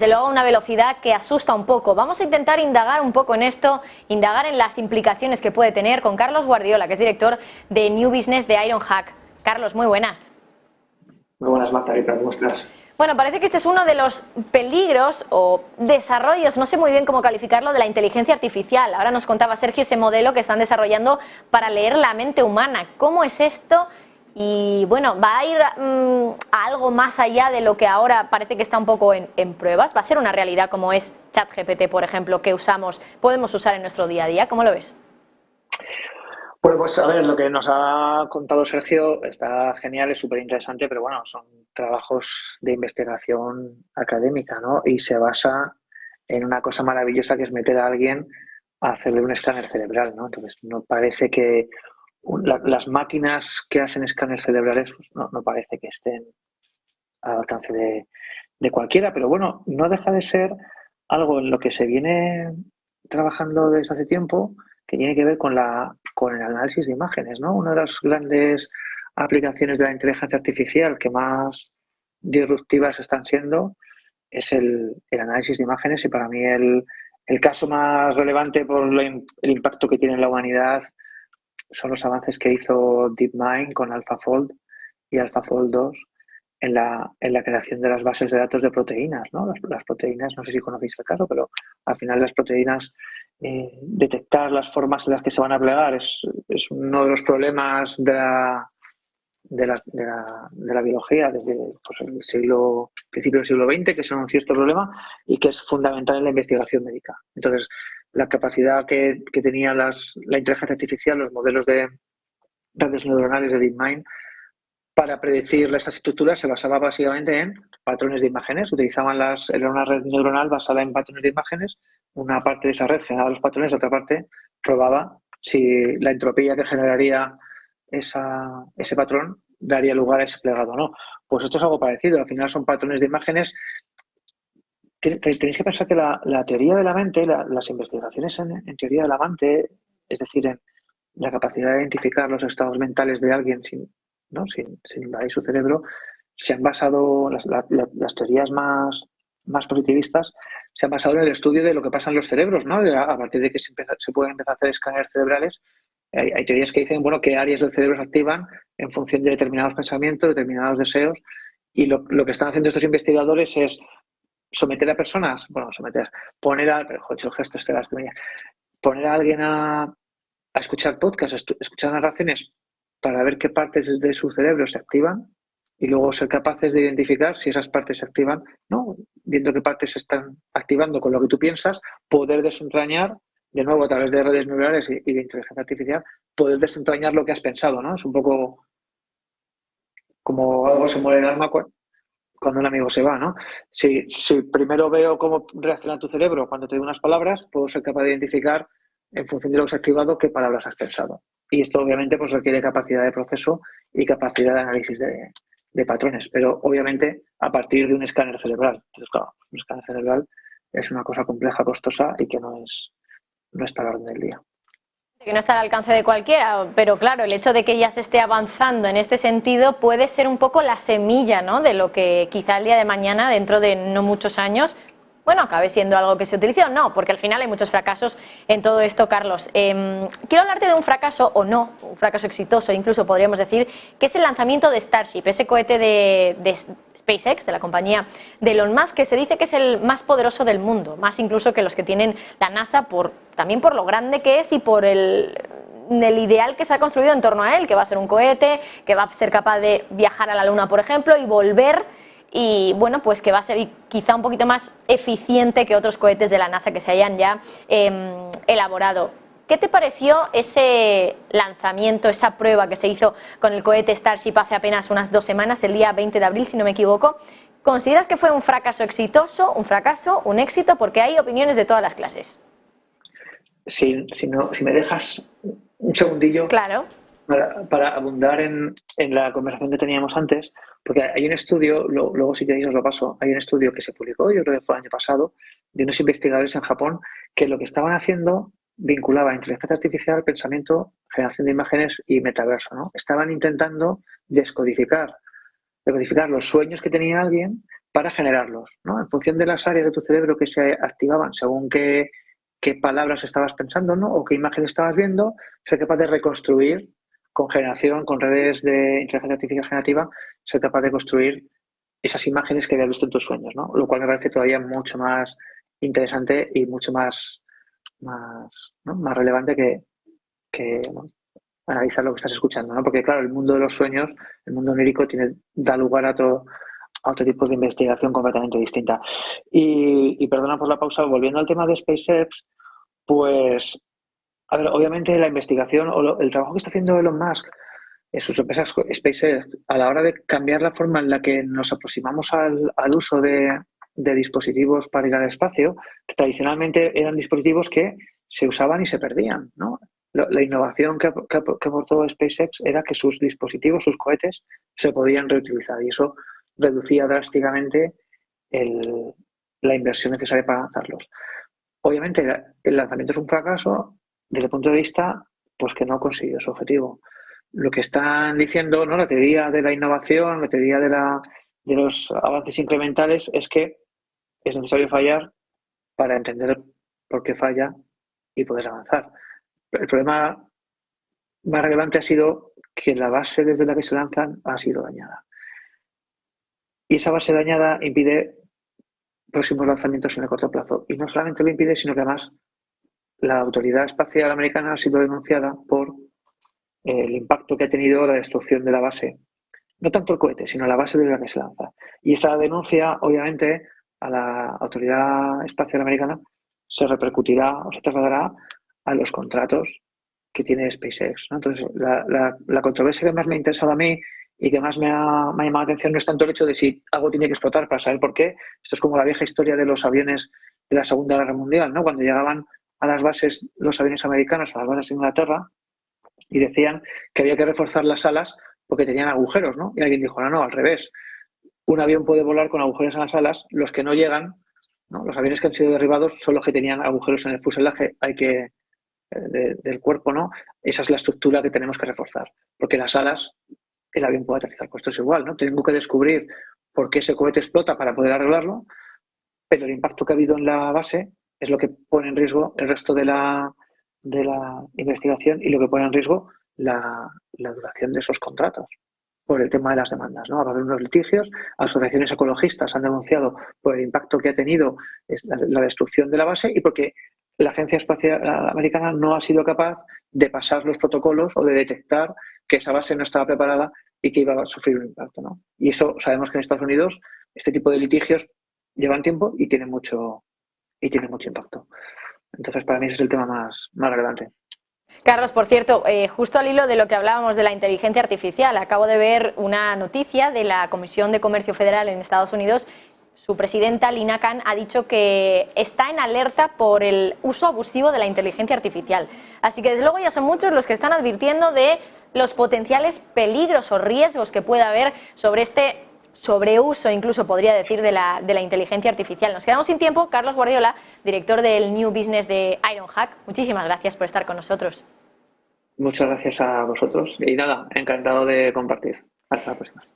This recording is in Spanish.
Desde luego una velocidad que asusta un poco. Vamos a intentar indagar un poco en esto, indagar en las implicaciones que puede tener con Carlos Guardiola, que es director de New Business de Ironhack. Carlos, muy buenas. Muy buenas, Marta, ¿cómo estás? Bueno, parece que este es uno de los peligros o desarrollos, no sé muy bien cómo calificarlo, de la inteligencia artificial. Ahora nos contaba Sergio ese modelo que están desarrollando para leer la mente humana. ¿Cómo es esto? Y bueno, ¿va a ir a algo más allá de lo que ahora parece que está un poco en pruebas? ¿Va a ser una realidad como es ChatGPT, por ejemplo, que podemos usar en nuestro día a día? ¿Cómo lo ves? Bueno, pues a ver, lo que nos ha contado Sergio está genial, es súper interesante, pero bueno, son trabajos de investigación académica, ¿no? Y se basa en una cosa maravillosa que es meter a alguien a hacerle un escáner cerebral, ¿no? Entonces, no parece que las máquinas que hacen escáneres cerebrales pues, no parece que estén al alcance de cualquiera, pero bueno, no deja de ser algo en lo que se viene trabajando desde hace tiempo que tiene que ver con el análisis de imágenes, ¿no? Una de las grandes aplicaciones de la inteligencia artificial que más disruptivas están siendo es el análisis de imágenes y para mí el caso más relevante por el impacto que tiene en la humanidad son los avances que hizo DeepMind con AlphaFold y AlphaFold 2 en la creación de las bases de datos de proteínas, ¿no? Las proteínas, no sé si conocéis el caso, pero al final las proteínas, detectar las formas en las que se van a plegar es uno de los problemas de la biología desde pues, el principio del siglo XX, que se anunció este problema y que es fundamental en la investigación médica. Entonces, la capacidad que tenía la inteligencia artificial, los modelos de redes neuronales de DeepMind, para predecir estas estructuras se basaba básicamente en patrones de imágenes. Era una red neuronal basada en patrones de imágenes. Una parte de esa red generaba los patrones, otra parte probaba si la entropía que generaría ese patrón daría lugar a ese plegado o no. Pues esto es algo parecido. Al final son patrones de imágenes. Tenéis que pensar que la teoría de la mente, las investigaciones en teoría de la mente, es decir, en la capacidad de identificar los estados mentales de alguien sin invadir su cerebro, se han basado, las teorías más positivistas se han basado en el estudio de lo que pasa en los cerebros, ¿no? A partir de que se pueden empezar a hacer escáneres cerebrales, hay teorías que dicen, bueno, qué áreas del cerebro se activan en función de determinados pensamientos, determinados deseos, y lo que están haciendo estos investigadores es someter a personas, poner a alguien a escuchar podcasts, escuchar narraciones para ver qué partes de su cerebro se activan y luego ser capaces de identificar si esas partes se activan, ¿no? Viendo qué partes se están activando con lo que tú piensas, poder desentrañar, de nuevo a través de redes neuronales y de inteligencia artificial, poder desentrañar lo que has pensado, ¿no? Es un poco como algo se muere el alma cuando un amigo se va, ¿no? Si primero veo cómo reacciona tu cerebro cuando te doy unas palabras, puedo ser capaz de identificar, en función de lo que has activado, qué palabras has pensado. Y esto obviamente pues requiere capacidad de proceso y capacidad de análisis de patrones, pero obviamente a partir de un escáner cerebral. Entonces, claro, un escáner cerebral es una cosa compleja, costosa y que no está a la orden del día. Que no está al alcance de cualquiera, pero claro, el hecho de que ya se esté avanzando en este sentido puede ser un poco la semilla, ¿no?, de lo que quizá el día de mañana, dentro de no muchos años, bueno, acabe siendo algo que se utilice o no, porque al final hay muchos fracasos en todo esto, Carlos. Quiero hablarte de un fracaso, o no, un fracaso exitoso, incluso podríamos decir, que es el lanzamiento de Starship, ese cohete de SpaceX, de la compañía de Elon Musk, que se dice que es el más poderoso del mundo, más incluso que los que tienen la NASA, también por lo grande que es y por el ideal que se ha construido en torno a él, que va a ser un cohete, que va a ser capaz de viajar a la Luna, por ejemplo, y volver, y bueno, pues que va a ser quizá un poquito más eficiente que otros cohetes de la NASA que se hayan ya elaborado. ¿Qué te pareció ese lanzamiento, esa prueba que se hizo con el cohete Starship hace apenas unas 2 semanas, el día 20 de abril, si no me equivoco? ¿Consideras que fue un fracaso exitoso, un fracaso, un éxito? Porque hay opiniones de todas las clases. Si me dejas un segundillo, claro, para abundar en la conversación que teníamos antes, porque hay un estudio, luego si queréis os lo paso, hay un estudio que se publicó, yo creo que fue el año pasado, de unos investigadores en Japón que lo que estaban haciendo vinculaba inteligencia artificial, pensamiento, generación de imágenes y metaverso, ¿no? Estaban intentando decodificar los sueños que tenía alguien para generarlos, ¿no? En función de las áreas de tu cerebro que se activaban según qué palabras estabas pensando, ¿no? O qué imagen estabas viendo, ser capaz de reconstruir con generación, con redes de inteligencia artificial generativa, ser capaz de construir esas imágenes que habías visto en tus sueños, ¿no? Lo cual me parece todavía mucho más interesante y mucho más, ¿no? Más relevante que bueno, analizar lo que estás escuchando, ¿no? Porque claro, el mundo de los sueños, el mundo onírico da lugar a otro tipo de investigación completamente distinta. Y perdona por la pausa, volviendo al tema de SpaceX, pues, a ver, obviamente la investigación o el trabajo que está haciendo Elon Musk en sus empresas SpaceX a la hora de cambiar la forma en la que nos aproximamos al uso de dispositivos para ir al espacio, que tradicionalmente eran dispositivos que se usaban y se perdían, ¿no? La innovación que aportó SpaceX era que sus dispositivos, sus cohetes, se podían reutilizar y eso reducía drásticamente la inversión necesaria para lanzarlos. Obviamente, el lanzamiento es un fracaso desde el punto de vista pues que no consiguió su objetivo. Lo que están diciendo, ¿no? La teoría de la innovación, la teoría de los avances incrementales es que es necesario fallar para entender por qué falla y poder avanzar. El problema más relevante ha sido que la base desde la que se lanzan ha sido dañada. Y esa base dañada impide próximos lanzamientos en el corto plazo. Y no solamente lo impide, sino que además la Autoridad Espacial Americana ha sido denunciada por el impacto que ha tenido la destrucción de la base. No tanto el cohete, sino la base desde la que se lanza. Y esta denuncia, obviamente, a la Autoridad Espacial Americana se repercutirá o se trasladará a los contratos que tiene SpaceX, ¿no? Entonces, la controversia que más me ha interesado a mí y que más me ha llamado la atención no es tanto el hecho de si algo tiene que explotar para saber por qué. Esto es como la vieja historia de los aviones de la Segunda Guerra Mundial, ¿no? Cuando llegaban a las bases los aviones americanos, a las bases de Inglaterra, y decían que había que reforzar las alas porque tenían agujeros, ¿no? Y alguien dijo, no, al revés. Un avión puede volar con agujeros en las alas, los que no llegan, ¿no? Los aviones que han sido derribados son los que tenían agujeros en el fuselaje, del cuerpo, ¿no? Esa es la estructura que tenemos que reforzar, porque las alas el avión puede aterrizar. Pues esto es igual, ¿no? Tengo que descubrir por qué ese cohete explota para poder arreglarlo, pero el impacto que ha habido en la base es lo que pone en riesgo el resto de la investigación y lo que pone en riesgo la duración de esos contratos por el tema de las demandas, ¿no? Va a haber unos litigios, asociaciones ecologistas han denunciado por el impacto que ha tenido la destrucción de la base y porque la Agencia Espacial Americana no ha sido capaz de pasar los protocolos o de detectar que esa base no estaba preparada y que iba a sufrir un impacto, ¿no? Y eso sabemos que en Estados Unidos este tipo de litigios llevan tiempo y tienen mucho impacto. Entonces, para mí ese es el tema más relevante. Carlos, por cierto, justo al hilo de lo que hablábamos de la inteligencia artificial, acabo de ver una noticia de la Comisión de Comercio Federal en Estados Unidos. Su presidenta, Lina Khan, ha dicho que está en alerta por el uso abusivo de la inteligencia artificial. Así que, desde luego, ya son muchos los que están advirtiendo de los potenciales peligros o riesgos que pueda haber sobre este sobreuso, incluso podría decir, de la inteligencia artificial. Nos quedamos sin tiempo. Carlos Guardiola, director del New Business de Ironhack, muchísimas gracias por estar con nosotros. Muchas gracias a vosotros y nada, encantado de compartir. Hasta la próxima.